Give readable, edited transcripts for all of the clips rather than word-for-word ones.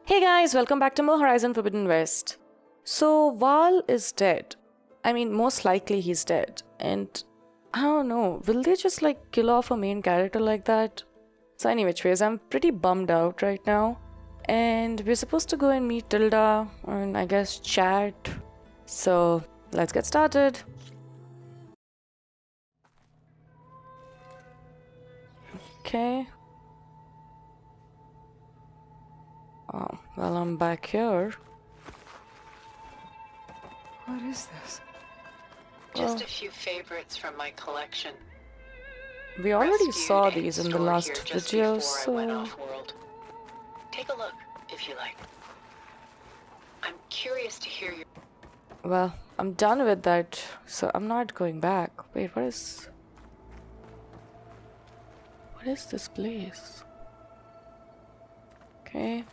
Hey guys, welcome back to more Horizon Forbidden West. So Val is dead. I mean, most likely he's dead. And I don't know, will they just kill off a main character like that? So any which ways, I'm pretty bummed out right now. And we're supposed to go and meet Tilda and I guess chat. So let's get started. Okay. Oh, well, I'm back here. What is this? Just a few favorites from my collection. We already Rescued saw and these in the stored last here just video, before I went so... off-world. Take a look, if you like. I'm curious to hear your... Well, I'm done with that, so I'm not going back. Wait, what is this place? Okay.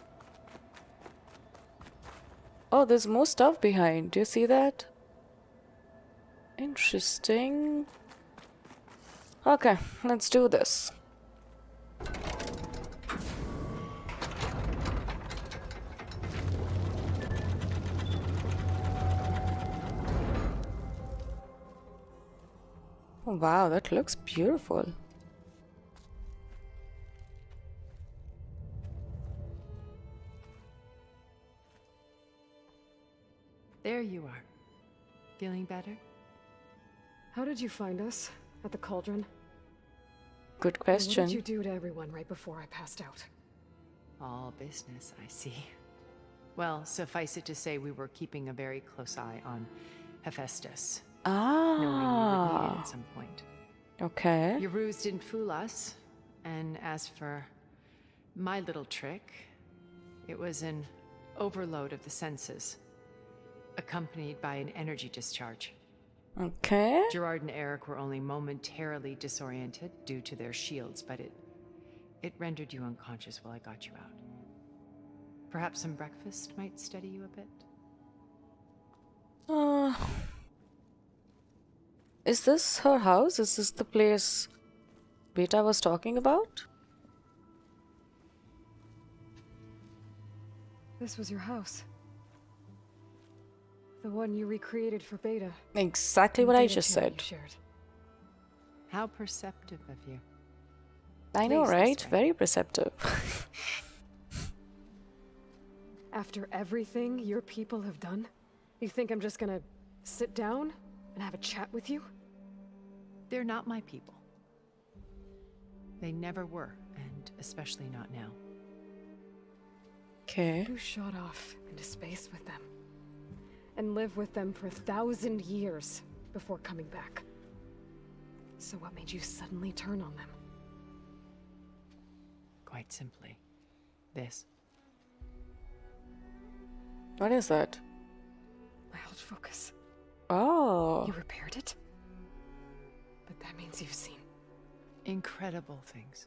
Oh, there's more stuff behind. Do you see that? Interesting. Okay, let's do this. Oh, wow, that looks beautiful. There you are. Feeling better? How did you find us? At the cauldron? Good And question. what did you do to everyone right before I passed out? All business, I see. Well, suffice it to say we were keeping a very close eye on Hephaestus, knowing you would need it at some point. Okay. Your ruse didn't fool us, and as for my little trick, it was an overload of the senses, accompanied by an energy discharge. Okay. Gerard and Eric were only momentarily disoriented due to their shields, but it rendered you unconscious while I got you out. Perhaps some breakfast might steady you a bit? Is this her house? Is this the place Beta was talking about? This was your house. The one you recreated for Beta. Exactly what I just said. Shared. How perceptive of you. I know, Please, this right? way. Very perceptive. After everything your people have done, you think I'm just gonna sit down and have a chat with you? They're not my people. They never were, and especially not now. Okay. You shot off into space with them. And lived with them for 1,000 years before coming back. So what made you suddenly turn on them? Quite simply, this. What is that? My old focus. Oh. You repaired it? But that means you've seen. Incredible things.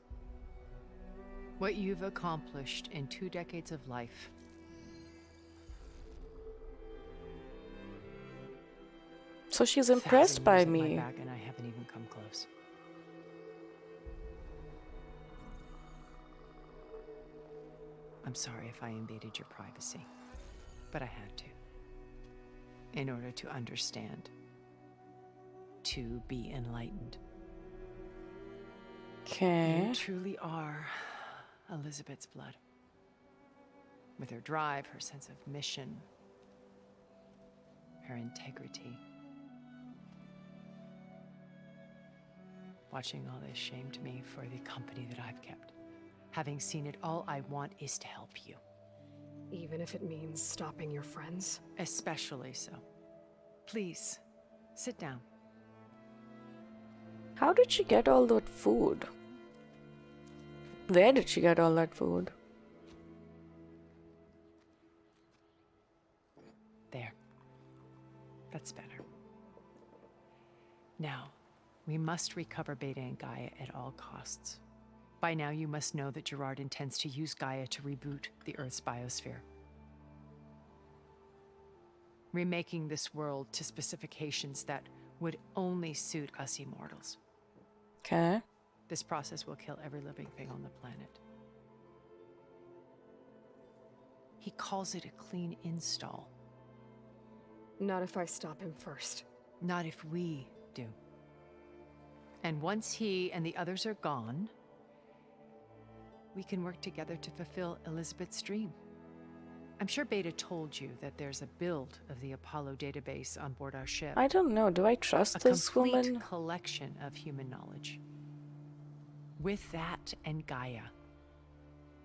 What you've accomplished in 2 decades of life. So she's impressed 1,000 by years at my me. back, and I haven't even come close. I'm sorry if I invaded your privacy, but I had to. In order to understand. To be enlightened. Okay. You truly are Elizabeth's blood. With her drive, her sense of mission, her integrity. Watching all this shamed me for the company that I've kept. Having seen it, all I want is to help you. Even if it means stopping your friends? Especially so. Please, sit down. How did she get all that food? Where did she get all that food? There. That's better. Now, we must recover Beta and Gaia at all costs. By now, you must know that Gerard intends to use Gaia to reboot the Earth's biosphere. Remaking this world to specifications that would only suit us immortals. Okay. This process will kill every living thing on the planet. He calls it a clean install. Not if I stop him first. Not if we do. And once he and the others are gone, we can work together to fulfill Elizabeth's dream. I'm sure Beta told you that there's a build of the Apollo database on board our ship. I don't know. Do I trust A this complete woman? collection of human knowledge. With that and Gaia,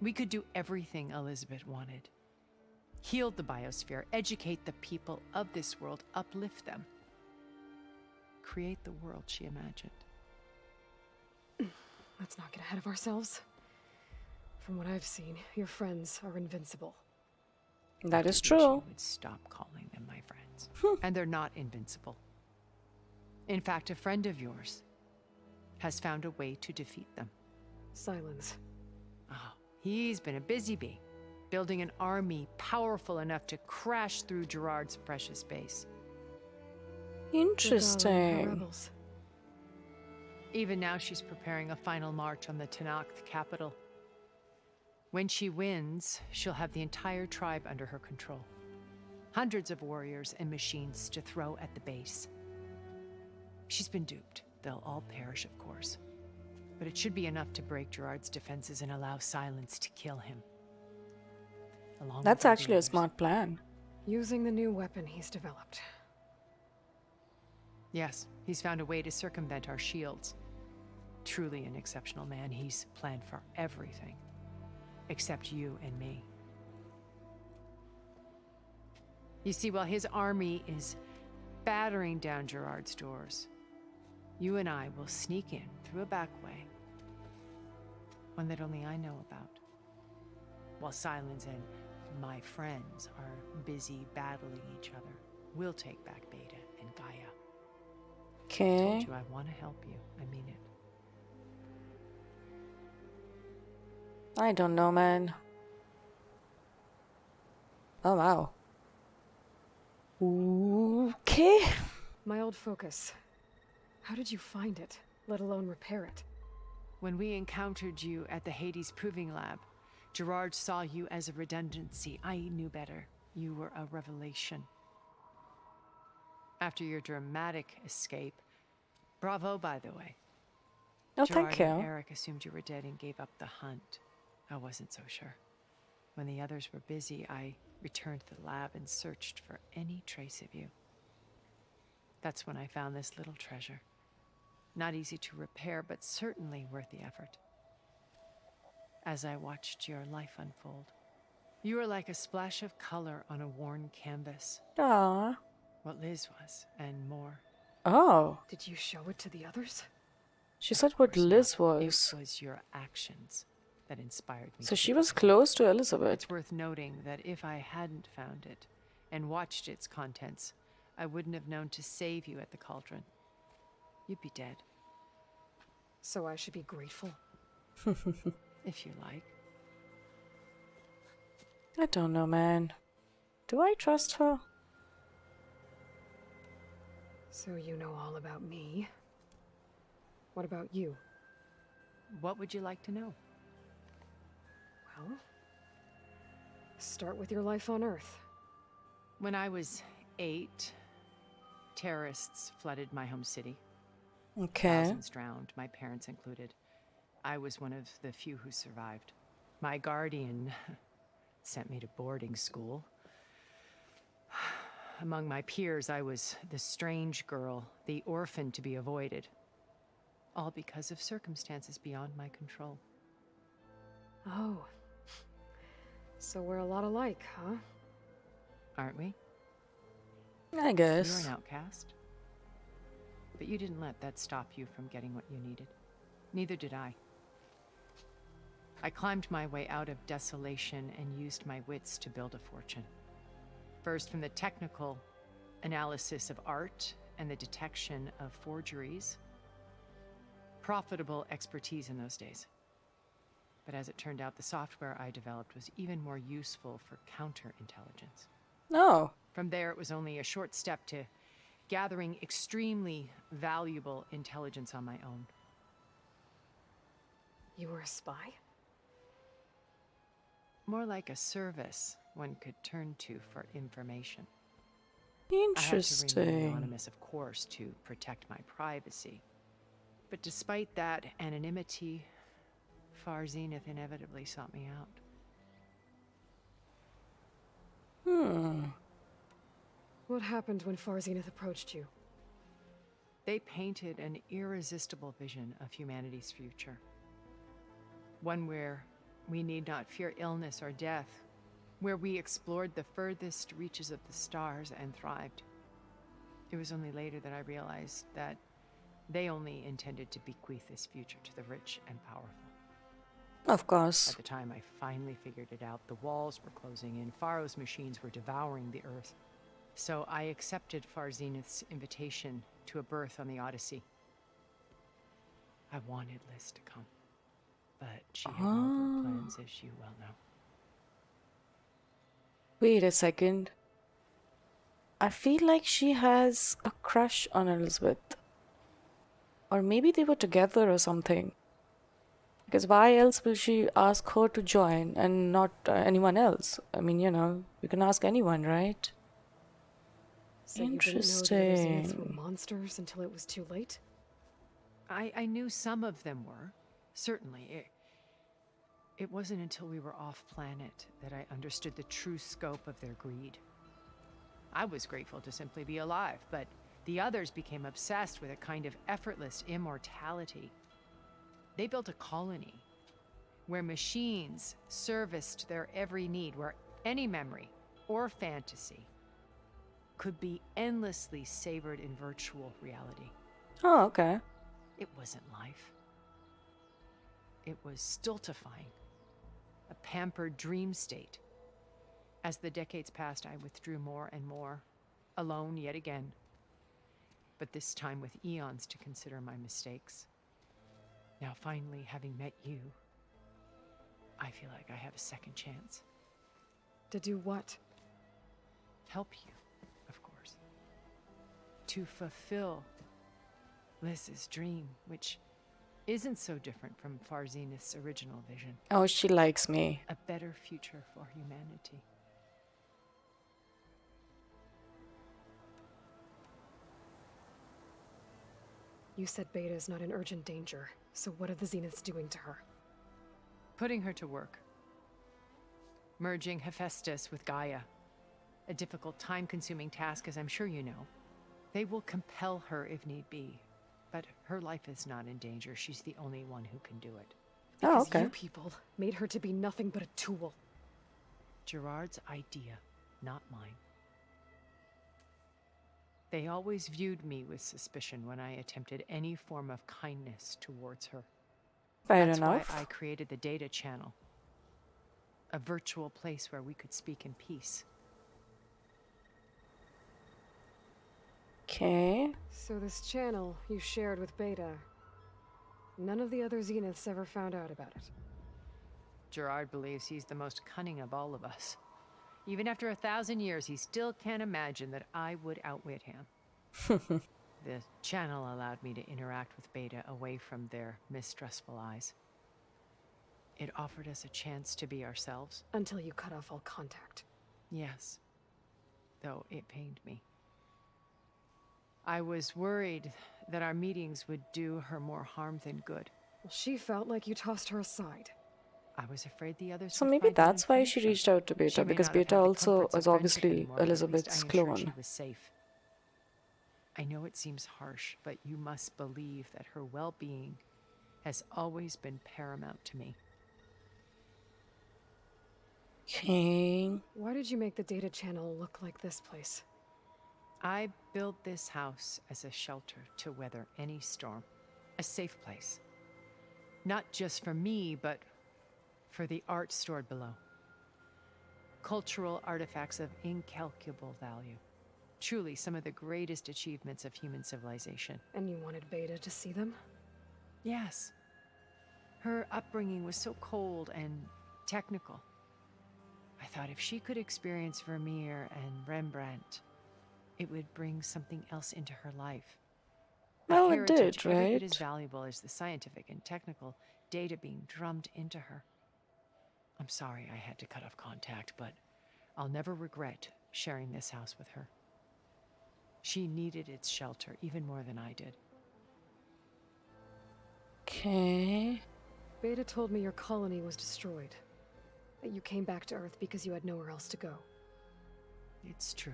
we could do everything Elizabeth wanted. Heal the biosphere, educate the people of this world, uplift them. Create the world she imagined. Let's not get ahead of ourselves. From what I've seen, your friends are invincible. That is I wish true. you would stop calling them my friends. And they're not invincible. In fact, a friend of yours has found a way to defeat them. Silence. Oh, he's been a busy bee, building an army powerful enough to crash through Gerard's precious base. Her Interesting. rebels. Even now, she's preparing a final march on the Tenakth capital. When she wins, she'll have the entire tribe under her control. Hundreds of warriors and machines to throw at the base. She's been duped. They'll all perish, of course. But it should be enough to break Gerard's defenses and allow Silence to kill him. Along That's with all the actually a others. smart plan. Using the new weapon he's developed. Yes, he's found a way to circumvent our shields. Truly an exceptional man. He's planned for everything. Except you and me. You see, while his army is battering down Gerard's doors, you and I will sneak in through a back way. One that only I know about. While Silence and my friends are busy battling each other, we'll take back Beta and Gaia. I Okay. told you I want to help you. I mean it. I don't know, man. Oh, wow. Okay. My old focus. How did you find it, let alone repair it? When we encountered you at the Hades Proving Lab, Gerard saw you as a redundancy. I knew better. You were a revelation. After your dramatic escape, bravo, by the way. Oh, Gerard thank and you. Eric assumed you were dead and gave up the hunt. I wasn't so sure. When the others were busy, I returned to the lab and searched for any trace of you. That's when I found this little treasure. Not easy to repair, but certainly worth the effort. As I watched your life unfold, you were like a splash of color on a worn canvas. Aw. What Liz was, and more. Oh. Did you show it to the others? She said what Liz was. It was your actions that inspired me. So to she do was so. close to Elizabeth. It's worth noting that if I hadn't found it and watched its contents, I wouldn't have known to save you at the cauldron. You'd be dead, So I should be grateful. if you like. I don't know, man. Do I trust her? So you know all about me. What about you? What would you like to know? Well, start with your life on Earth. When I was 8, terrorists flooded my home city. Okay. Thousands drowned, my parents included. I was one of the few who survived. My guardian sent me to boarding school. Among my peers, I was the strange girl, the orphan to be avoided. All because of circumstances beyond my control. Oh. So we're a lot alike, huh? Aren't we? I You're guess. an outcast. But you didn't let that stop you from getting what you needed. Neither did I. I climbed my way out of desolation and used my wits to build a fortune. First, from the technical analysis of art and the detection of forgeries. Profitable expertise in those days. But as it turned out, the software I developed was even more useful for counterintelligence. Oh. From there, it was only a short step to gathering extremely valuable intelligence on my own. You were a spy? More like a service one could turn to for information. I had to remain Interesting. anonymous, of course, to protect my privacy. But despite that anonymity, Far Zenith inevitably sought me out. What happened when Far Zenith approached you? They painted an irresistible vision of humanity's future. One where we need not fear illness or death, where we explored the furthest reaches of the stars and thrived. It was only later that I realized that they only intended to bequeath this future to the rich and powerful. Of course. At the time I finally figured it out, the walls were closing in, Pharaoh's machines were devouring the Earth. So I accepted Far Zenith's invitation to a birth on the Odyssey. I wanted Liz to come, but she had no plans, as you well know. Wait a second. I feel like she has a crush on Elizabeth. Or maybe they were together or something. Because why else will she ask her to join and not anyone else? I mean, you know, you can ask anyone, right? So you didn't know the other Zeniths were Interesting. monsters until it was too late? I knew some of them were, certainly. It wasn't until we were off planet that I understood the true scope of their greed. I was grateful to simply be alive, but the others became obsessed with a kind of effortless immortality. They built a colony where machines serviced their every need, where any memory or fantasy could be endlessly savored in virtual reality. Oh, okay. It wasn't life. It was stultifying, a pampered dream state. As the decades passed, I withdrew more and more, alone yet again, but this time with eons to consider my mistakes. Now, finally, having met you, I feel like I have a second chance. To do what? Help you, of course. To fulfill Liz's dream, which isn't so different from Far Zenith's original vision. Oh, she likes me. A better future for humanity. You said Beta is not in urgent danger, so what are the Zeniths doing to her? Putting her to work. Merging Hephaestus with Gaia. A difficult, time-consuming task, as I'm sure you know. They will compel her if need be. But her life is not in danger. She's the only one who can do it. Oh, Because okay. you people made her to be nothing but a tool. Gerard's idea, not mine. They always viewed me with suspicion when I attempted any form of kindness towards her. Fair That's enough. why I created the data channel. A virtual place where we could speak in peace. Okay. So this channel you shared with Beta, none of the other Zeniths ever found out about it. Gerard believes he's the most cunning of all of us. Even after 1,000 years, he still can't imagine that I would outwit him. The channel allowed me to interact with Beta away from their mistrustful eyes. It offered us a chance to be ourselves. Until you cut off all contact. Yes, though it pained me. I was worried that our meetings would do her more harm than good. Well, she felt like you tossed her aside. I was afraid the others So would maybe find that that's why she information. reached out to She Beta, may because not have Beta had the also comforts of is friendship obviously anymore, but at least Elizabeth's I ensured clone. She was safe. I know it seems harsh, but you must believe that her well-being has always been paramount to me. Okay. Why did you make the data channel look like this place? I built this house as a shelter to weather any storm. A safe place. Not just for me, but for the art stored below. Cultural artifacts of incalculable value. Truly some of the greatest achievements of human civilization. And you wanted Beta to see them? Yes. Her upbringing was so cold and technical. I thought if she could experience Vermeer and Rembrandt, it would bring something else into her life. A Well, it heritage did, every bit as right? valuable as the scientific and technical data being drummed into her. I'm sorry I had to cut off contact, but I'll never regret sharing this house with her. She needed its shelter even more than I did. Okay. Beta told me your colony was destroyed. That you came back to Earth because you had nowhere else to go. It's true.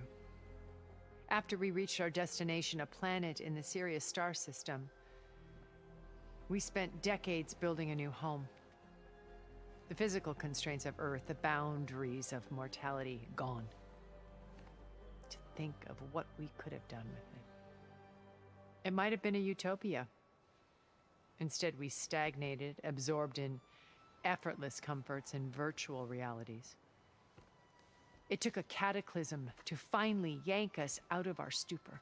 After we reached our destination, a planet in the Sirius star system, we spent decades building a new home. The physical constraints of Earth, the boundaries of mortality, gone. To think of what we could have done with it. It might have been a utopia. Instead, we stagnated, absorbed in effortless comforts and virtual realities. It took a cataclysm to finally yank us out of our stupor.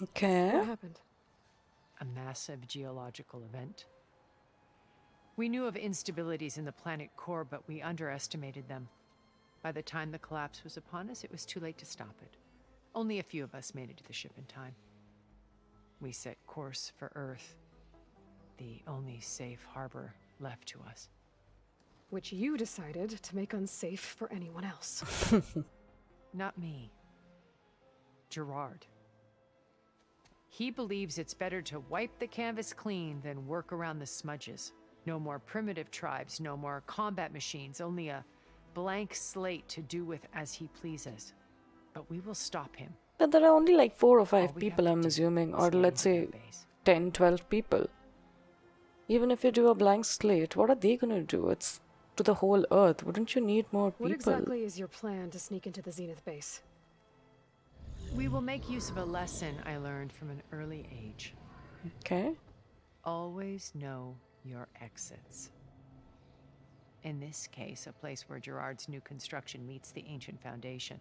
Okay. What happened? A massive geological event. We knew of instabilities in the planet core, but we underestimated them. By the time the collapse was upon us, it was too late to stop it. Only a few of us made it to the ship in time. We set course for Earth, the only safe harbor left to us. Which you decided to make unsafe for anyone else. Not me. Gerard. He believes it's better to wipe the canvas clean than work around the smudges. No more primitive tribes, no more combat machines, only a blank slate to do with as he pleases. But we will stop him. But there are only like 4 or 5 All we people, have I'm to do assuming, is or get let's into say their base. 10, 12 people. Even if you do a blank slate, what are they gonna do? It's to the whole Earth. Wouldn't you need more people? What exactly is your plan to sneak into the Zenith base? We will make use of a lesson I learned from an early age. Okay. Always know your exits. In this case, a place where Gerard's new construction meets the ancient foundation.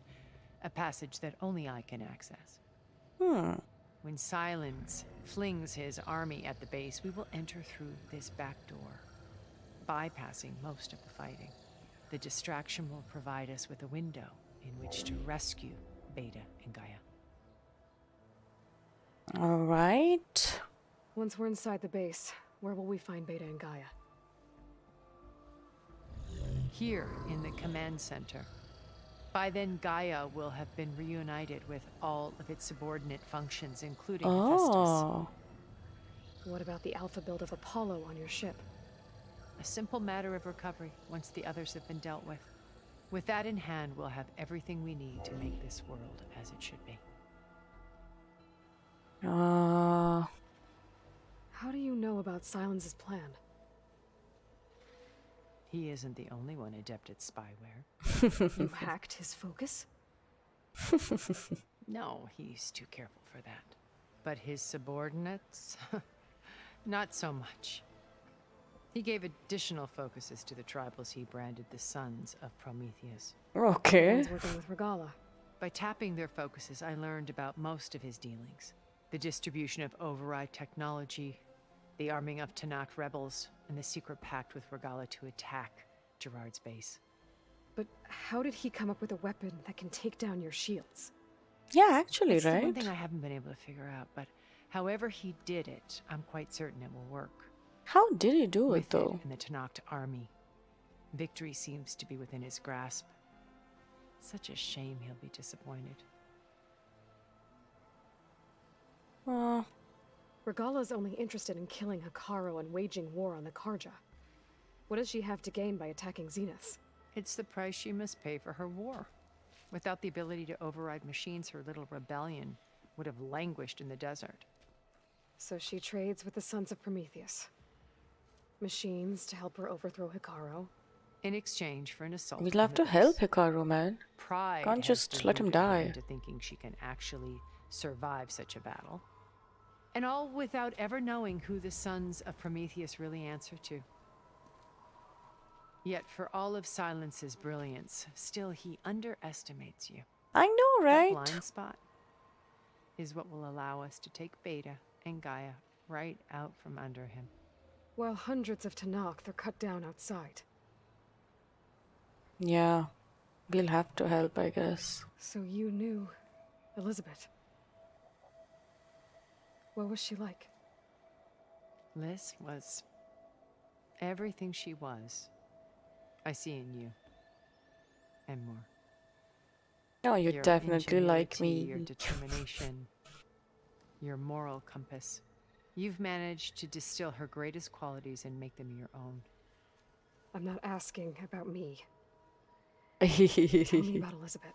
A passage that only I can access. When Silence flings his army at the base, we will enter through this back door, bypassing most of the fighting. The distraction will provide us with a window in which to rescue Beta and Gaia. Alright. Once we're inside the base, where will we find Beta and Gaia? Here in the command center. By then, Gaia will have been reunited with all of its subordinate functions, including Hephaestus. Oh. What about the alpha build of Apollo on your ship? A simple matter of recovery once the others have been dealt with. With that in hand, we'll have everything we need to make this world as it should be. How do you know about Silence's plan? He isn't the only one adept at spyware. You hacked his focus? No, he's too careful for that. But his subordinates? Not so much. He gave additional focuses to the tribals he branded the Sons of Prometheus. Okay. One's working with Regala. By tapping their focuses, I learned about most of his dealings. The distribution of override technology, the arming of Tanakh rebels, and the secret pact with Regala to attack Gerard's base. But how did he come up with a weapon that can take down your shields? Yeah, actually, It's the one right? thing I haven't been able to figure out, but however he did it, I'm quite certain it will work. How did he do With it though? in the Tanakh army, victory seems to be within his grasp. Such a shame he'll be disappointed. Regala's only interested in killing Hikaru and waging war on the Karja. What does she have to gain by attacking Zeniths? It's the price she must pay for her war. Without the ability to override machines, her little rebellion would have languished in the desert. So she trades with the Sons of Prometheus. Machines to help her overthrow Hikaru. In exchange for an assault. We'll on have the to base. help Hikaru, man. Pride Can't has just let him deluded her die. into thinking she can actually survive such a battle. And all without ever knowing who the Sons of Prometheus really answer to. Yet for all of Silence's brilliance, still he underestimates you. I know, That right? blind spot is what will allow us to take Beta and Gaia right out from under him. While hundreds of Tanakh are cut down outside. Yeah. We'll have to help, I guess. So you knew Elizabeth. What was she like? Liz was everything she was I see in you. And more. Oh, you Your definitely like ingenuity, your me. determination, your moral compass. You've managed to distill her greatest qualities and make them your own. I'm not asking about me. Tell me about Elizabeth.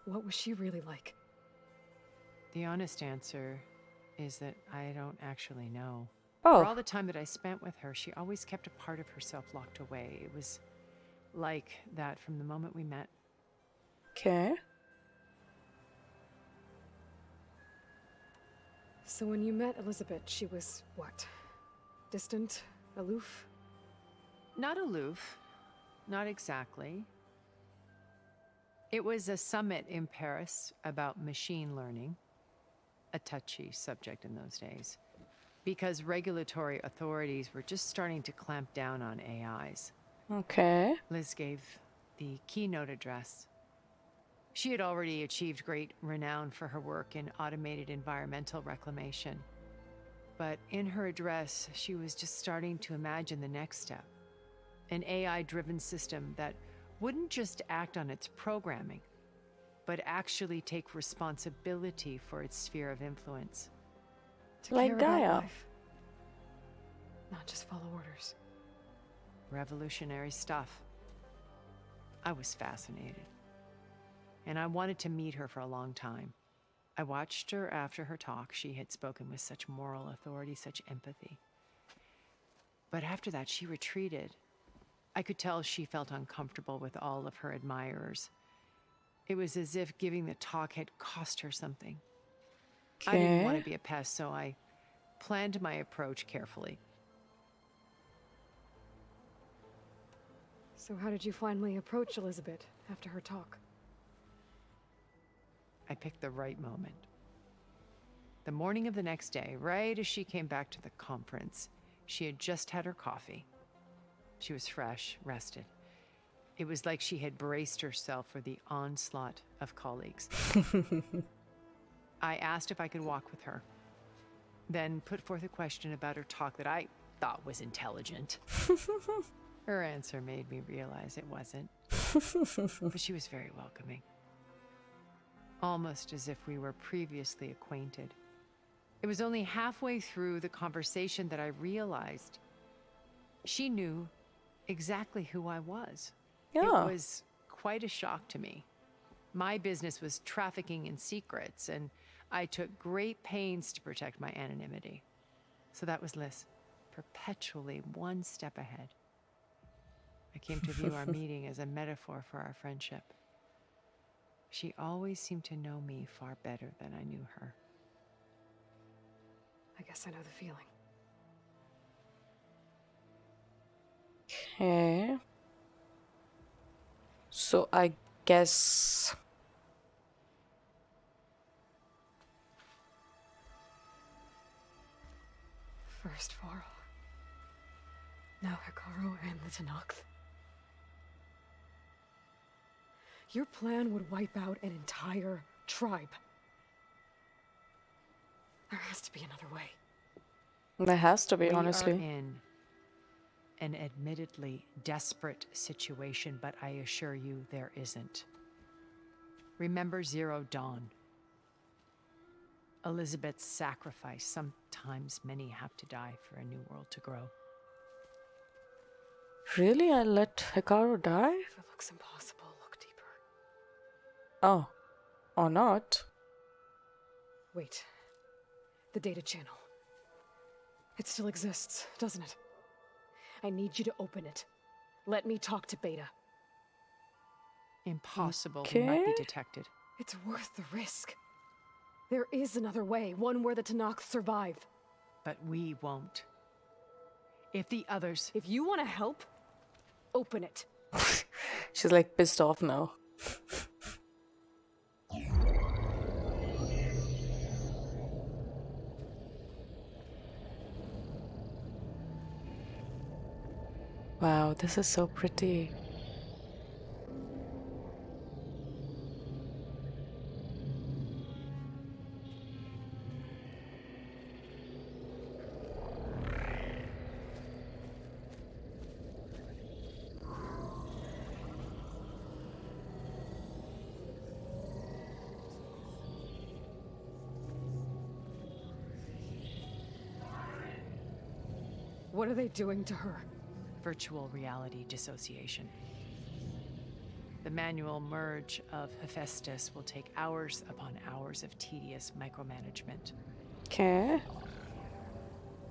What was she really like? The honest answer is that I don't actually know. For all Oh, the time that I spent with her, she always kept a part of herself locked away. It was like that from the moment we met. okay. So when you met Elizabeth, she was what? Distant? Aloof? Not aloof. Not exactly. It was a summit in Paris about machine learning, a touchy subject in those days, because regulatory authorities were just starting to clamp down on AIs. Okay. Liz gave the keynote address. She had already achieved great renown for her work in automated environmental reclamation. But in her address, she was just starting to imagine the next step. An AI-driven system that wouldn't just act on its programming, but actually take responsibility for its sphere of influence. To Like care about Gaia. life. Not just follow orders. Revolutionary stuff. I was fascinated. And I wanted to meet her for a long time. I watched her after her talk. She had spoken with such moral authority, such empathy. But after that, she retreated. I could tell she felt uncomfortable with all of her admirers. It was as if giving the talk had cost her something. I didn't want to Okay. be a pest, so I planned my approach carefully. So how did you finally approach Elizabeth after her talk? I picked the right moment. The morning of the next day, right as she came back to the conference, she had just had her coffee. She was fresh, rested. It was like she had braced herself for the onslaught of colleagues. I asked if I could walk with her, then put forth a question about her talk that I thought was intelligent. Her answer made me realize it wasn't, but she was very welcoming. Almost as if we were previously acquainted. It was only halfway through the conversation that I realized she knew exactly who I was. Yeah. It was quite a shock to me. My business was trafficking in secrets, and I took great pains to protect my anonymity. So that was Liz, perpetually one step ahead. I came to view our meeting as a metaphor for our friendship. She always seemed to know me far better than I knew her. I guess I know the feeling. Okay. So I guess. First Varl. Now Hikaru and the Tenakth. Your plan would wipe out an entire tribe. There has to be another way. There has to be, We are honestly. in an admittedly desperate situation, but I assure you there isn't. Remember Zero Dawn. Elizabeth's sacrifice. Sometimes many have to die for a new world to grow. Really? I let Hikaru die? If it looks impossible, look deeper. Oh. Or not? Wait. The data channel. It still exists, doesn't it? I need you to open it. Let me talk to Beta. Impossible. We might be Okay. detected. It's worth the risk. There is another way, one where the Tenakth survive. But we won't. If the others... If you want to help, open it. She's like pissed off now. Wow, this is so pretty. What are they doing to her? Virtual reality dissociation. The manual merge of Hephaestus will take hours upon hours of tedious micromanagement. Okay.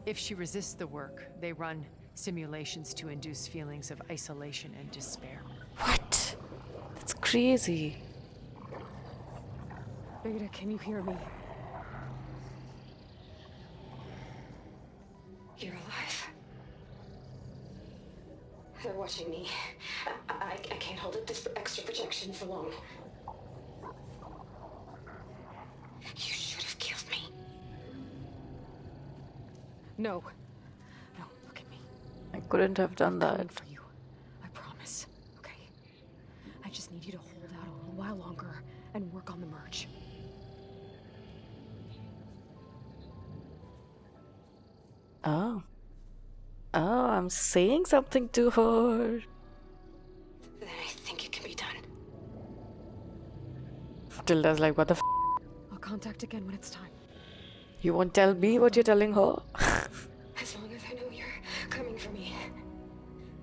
If she resists the work, they run simulations to induce feelings of isolation and despair. What? That's crazy. Beta, can you hear me? You're alive. They're watching me. I can't hold up this extra projection for long. You should have killed me. No. No, look at me. I couldn't have done I'm coming that. for you. I promise. Okay? I just need you to hold out a little while longer and work on the merge. Oh. Oh, I'm saying something to her. Then I think it can be done. Tilda's like, what the f? I'll contact again when it's time. You won't tell me what you're telling her? As long as I know you're coming for me,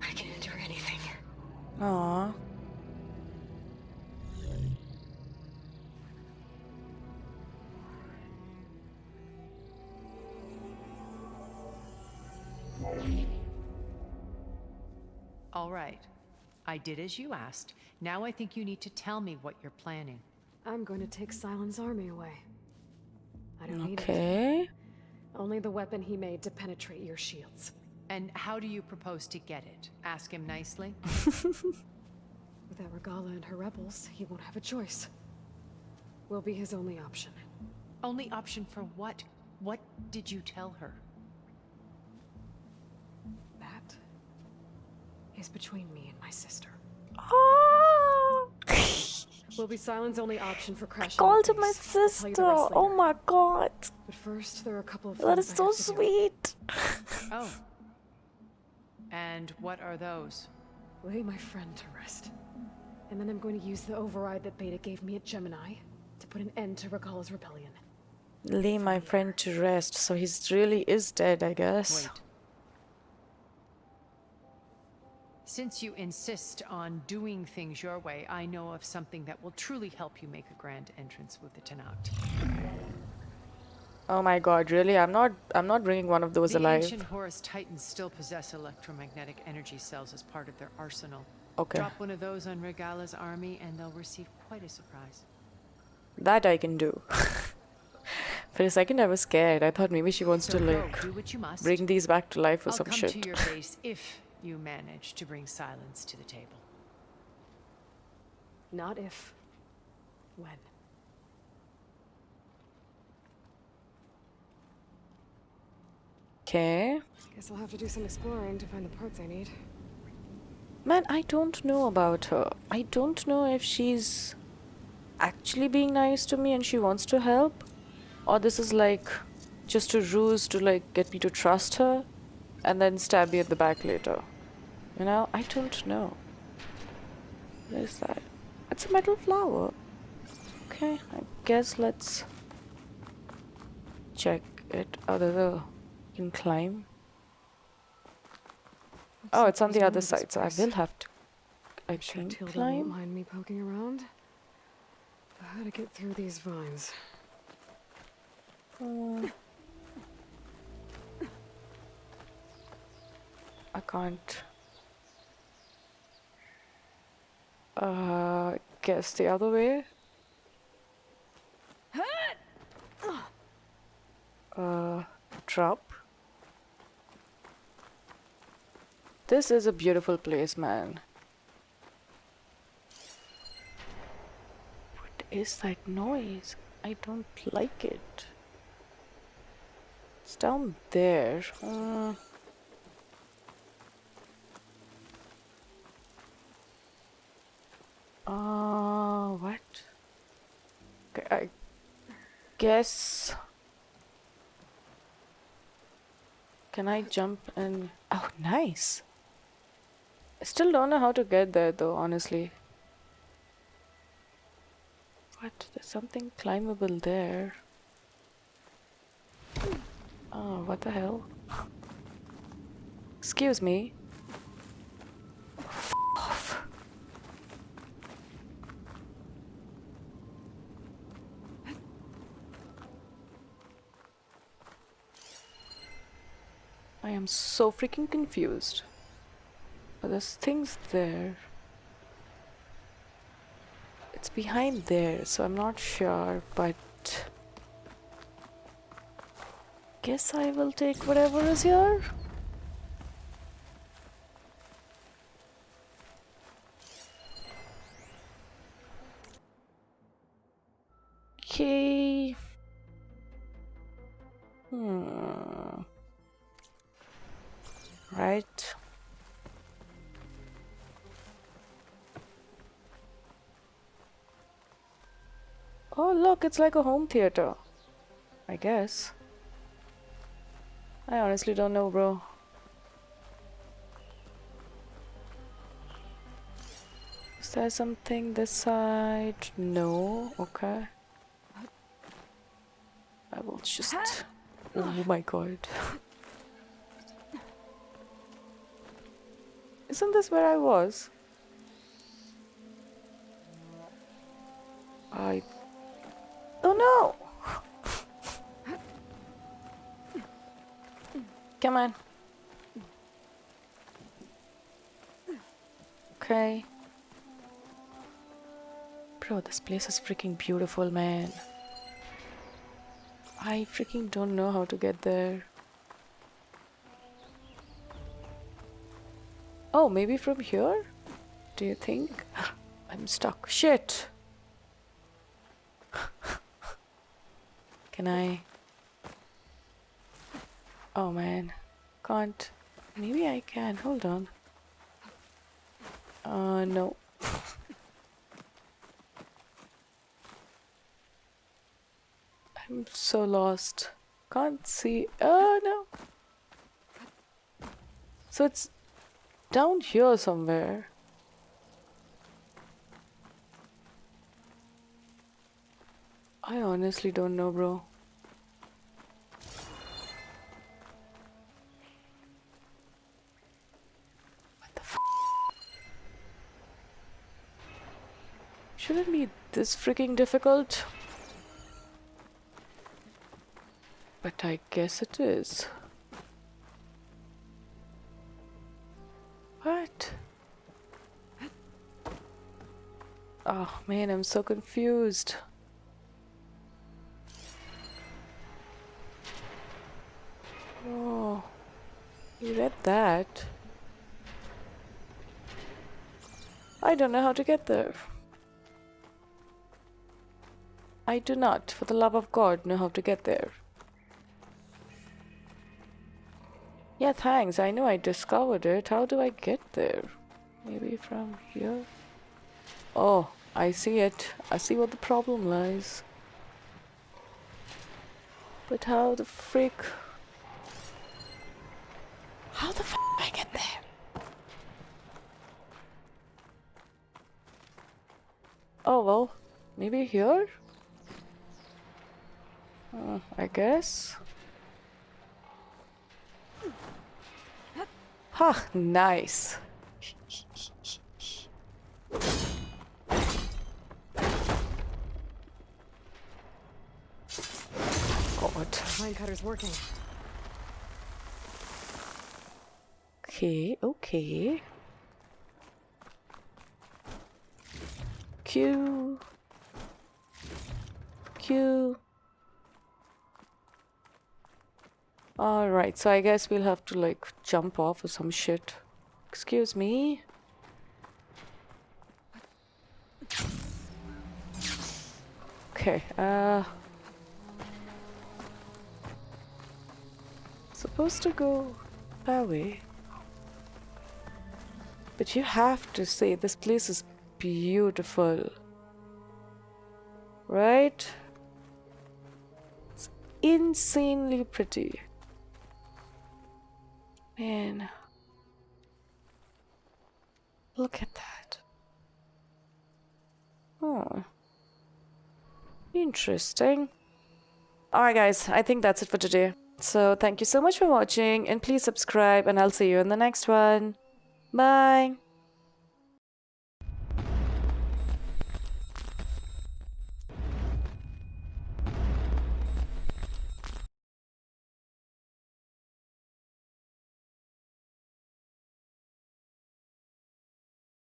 I can endure anything. Aww. All right. I did as you asked. Now I think you need to tell me what you're planning. I'm going to take Silent's army away. I don't need it. Okay. Only the weapon he made to penetrate your shields. And how do you propose to get it? Ask him nicely? Without Regala and her rebels, he won't have a choice. We'll be his only option. Only option for what? What did you tell her? That is between me and my sister. Oh. Will be Silent's only option for crashing. Called the her my base. I'll tell you sister. the rest Oh later. my god. But first, there are a couple of That things is I so have to do. sweet. Oh. And what are those? Lay my friend to rest. And then I'm going to use the override that Beta gave me at Gemini to put an end to Regala's rebellion. Lay my friend to rest. So he really is dead, I guess. Wait. Since you insist on doing things your way, I know of something that will truly help you make a grand entrance with the Tenakth. Oh my god, really? I'm not bringing one of those The alive. ancient Horus Titans still possess electromagnetic energy cells as part of their arsenal. Okay. Drop one of those on Regala's army and they'll receive quite a surprise. That I can do. For a second I was scared. I thought maybe she wants So to go, like do what you must. bring these back to life or I'll some come shit. to your base if you manage to bring silence to the table. Not if. When. Okay. Guess I'll have to do some exploring to find the parts I need. Man, I don't know about her. I don't know if she's actually being nice to me and she wants to help, or this is like just a ruse to like get me to trust her and then stab me at the back later. You know, I don't know. What is that? It's a metal flower. Okay, I guess let's check it. Oh, there's a... You can climb. Oh, it's on the other side, so I will have to... I Sure think Tilda won't climb. mind me poking around. But how to get through these vines? I can't. Guess the other way. Drop. This is a beautiful place, man. What is that noise? I don't like it. It's down there. What? Okay, I guess. Can I jump and... Oh, nice. I still don't know how to get there though, honestly. What? There's something climbable there. Oh, what the hell? Excuse me. Off. I am so freaking confused. But there's things there. It's behind there, so I'm not sure, but guess I will take whatever is here. Okay. Right. Oh, look, it's like a home theater. I guess. I honestly don't know, bro. Is there something this side? No. Okay. I will just... Oh my god. Isn't this where I was? Oh no! Come on. Okay. Bro, this place is freaking beautiful, man. I freaking don't know how to get there. Oh, maybe from here? Do you think? I'm stuck. Shit! Can I? Oh man. Can't. Maybe I can. Hold on. No. I'm so lost. Can't see. Oh no. So it's down here somewhere. I honestly don't know, bro. What the f? Shouldn't be this freaking difficult. But I guess it is. What? Oh man, I'm so confused. Oh, you read that? I don't know how to get there. I do not, for the love of God, know how to get there. Yeah, thanks. I know I discovered it. How do I get there? Maybe from here? Oh, I see it. I see what the problem lies. But how the frick... How the f do I get there? Oh, well, maybe here? I guess. Ha, nice. God. Line cutter's working. Okay, okay. Q. Q. Alright, so I guess we'll have to like jump off or some shit. Excuse me. Okay, supposed to go that way. But you have to say this place is beautiful. Right? It's insanely pretty. Man. Look at that. Oh. Interesting. Alright guys, I think that's it for today. So thank you so much for watching, and please subscribe, and I'll see you in the next one. Bye.